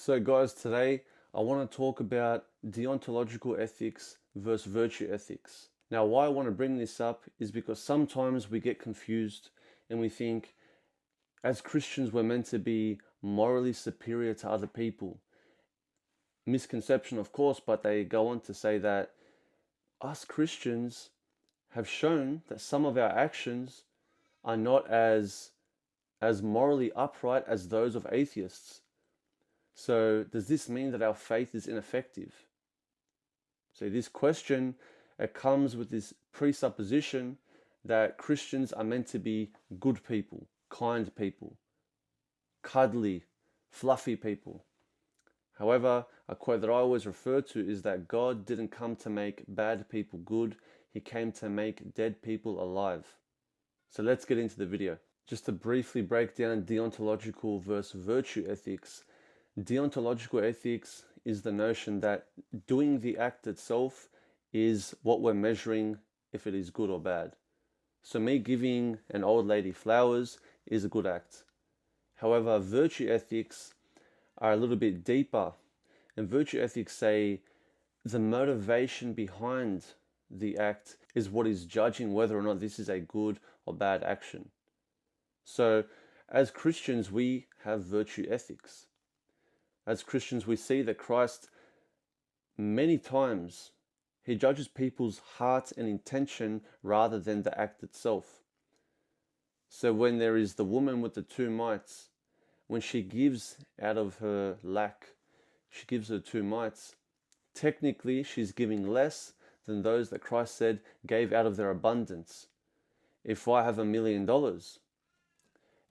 So guys, today I want to talk about deontological ethics versus virtue ethics. Now, why I want to bring this up is because sometimes we get confused and we think as Christians we're meant to be morally superior to other people. Misconception, of course, but they go on to say that us Christians have shown that some of our actions are not as morally upright as those of atheists. So does this mean that our faith is ineffective? So this question, it comes with this presupposition that Christians are meant to be good people, kind people, cuddly, fluffy people. However, a quote that I always refer to is that God didn't come to make bad people good, He came to make dead people alive. So let's get into the video. Just to briefly break down deontological versus virtue ethics. Deontological ethics is the notion that doing the act itself is what we're measuring if it is good or bad. So me giving an old lady flowers is a good act. However, virtue ethics are a little bit deeper. And virtue ethics say the motivation behind the act is what is judging whether or not this is a good or bad action. So as Christians, we have virtue ethics. As Christians, we see that Christ, many times, He judges people's heart and intention rather than the act itself. So when there is the woman with the 2 mites, when she gives out of her lack, she gives her 2 mites, technically she's giving less than those that Christ said gave out of their abundance. If I have $1 million,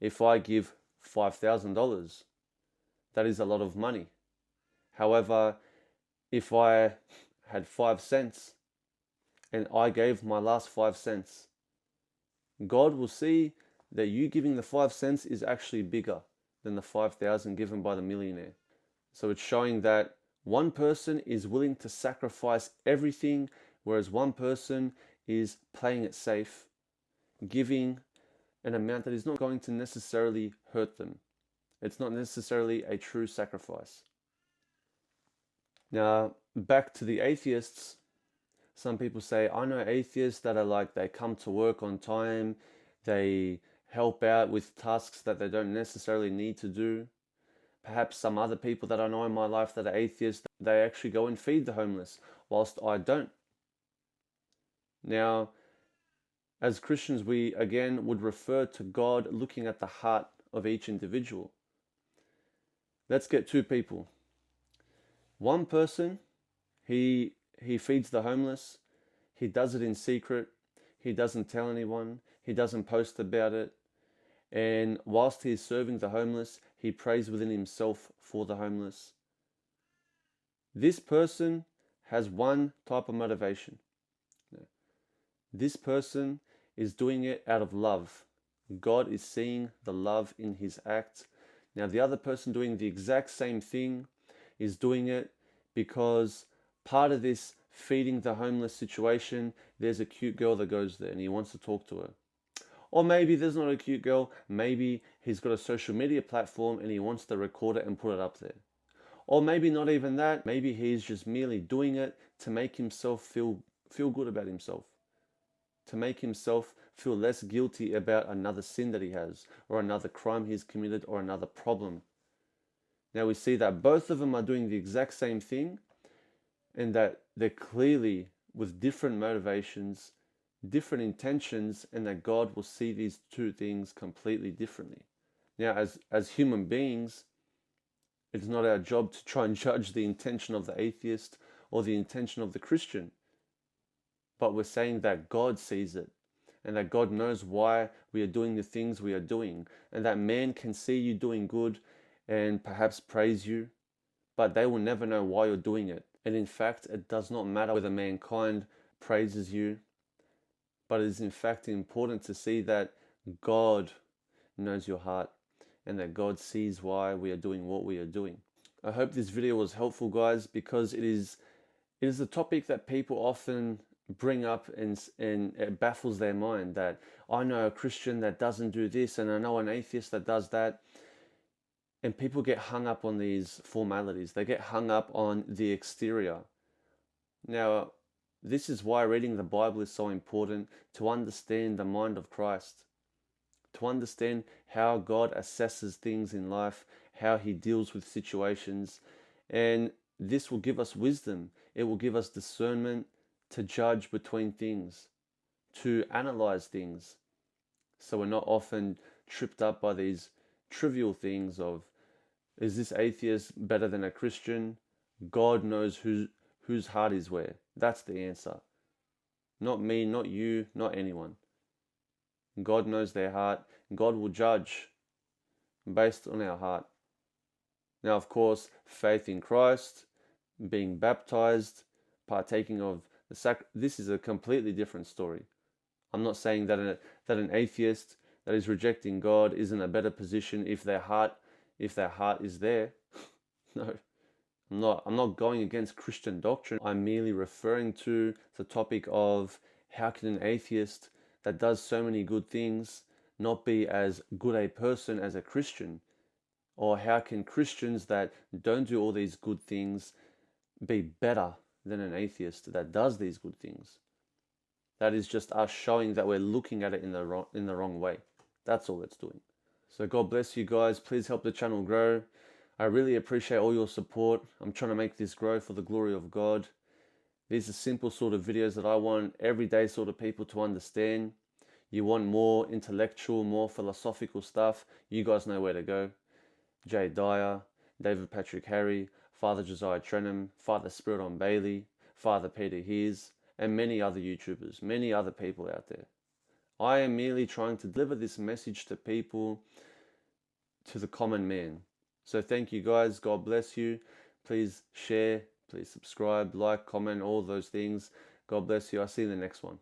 if I give $5,000, that is a lot of money. However, if I had 5 cents and I gave my last 5 cents, God will see that you giving the 5 cents is actually bigger than the 5,000 given by the millionaire. So it's showing that one person is willing to sacrifice everything, whereas one person is playing it safe, giving an amount that is not going to necessarily hurt them. It's not necessarily a true sacrifice. Now, back to the atheists. Some people say, I know atheists that are like, they come to work on time, they help out with tasks that they don't necessarily need to do. Perhaps some other people that I know in my life that are atheists, they actually go and feed the homeless, whilst I don't. Now, as Christians, we again would refer to God looking at the heart of each individual. Let's get 2 people. One person, he feeds the homeless. He does it in secret. He doesn't tell anyone. He doesn't post about it. And whilst he is serving the homeless, he prays within himself for the homeless. This person has one type of motivation. This person is doing it out of love. God is seeing the love in his act. Now, the other person doing the exact same thing is doing it because part of this feeding the homeless situation, there's a cute girl that goes there and he wants to talk to her. Or maybe there's not a cute girl, maybe he's got a social media platform and he wants to record it and put it up there. Or maybe not even that, maybe he's just merely doing it to make himself feel good about himself. To make himself feel less guilty about another sin that he has, or another crime he's committed, or another problem. Now we see that both of them are doing the exact same thing, and that they're clearly with different motivations, different intentions, and that God will see these 2 things completely differently. Now, as human beings, it's not our job to try and judge the intention of the atheist or the intention of the Christian. But we're saying that God sees it, and that God knows why we are doing the things we are doing, and that man can see you doing good and perhaps praise you, but they will never know why you're doing it. And in fact, it does not matter whether mankind praises you, but it is in fact important to see that God knows your heart and that God sees why we are doing what we are doing. I hope this video was helpful, guys, because it is a topic that people often bring up and it baffles their mind, that I know a Christian that doesn't do this and I know an atheist that does that. And people get hung up on these formalities. They get hung up on the exterior. Now, this is why reading the Bible is so important, to understand the mind of Christ, to understand how God assesses things in life, how he deals with situations. And this will give us wisdom. It will give us discernment to judge between things, to analyze things. So we're not often tripped up by these trivial things of, is this atheist better than a Christian? God knows whose heart is where. That's the answer. Not me, not you, not anyone. God knows their heart. God will judge based on our heart. Now, of course, faith in Christ, being baptized, partaking of the this is a completely different story. I'm not saying that an atheist that is rejecting God is in a better position if their heart is there. No, I'm not going against Christian doctrine. I'm merely referring to the topic of how can an atheist that does so many good things not be as good a person as a Christian? Or how can Christians that don't do all these good things be better than an atheist that does these good things? That is just us showing that we're looking at it in the wrong way. That's all it's doing. So God bless you guys. Please help the channel grow. I really appreciate all your support. I'm trying to make this grow for the glory of God. These are simple sort of videos that I want everyday sort of people to understand. You want more intellectual, more philosophical stuff, you guys know where to go. Jay Dyer, David Patrick Harry, Father Josiah Trenham, Father Spiridon Bailey, Father Peter Heers, and many other YouTubers, many other people out there. I am merely trying to deliver this message to people, to the common man. So thank you guys. God bless you. Please share, please subscribe, like, comment, all those things. God bless you. I'll see you in the next one.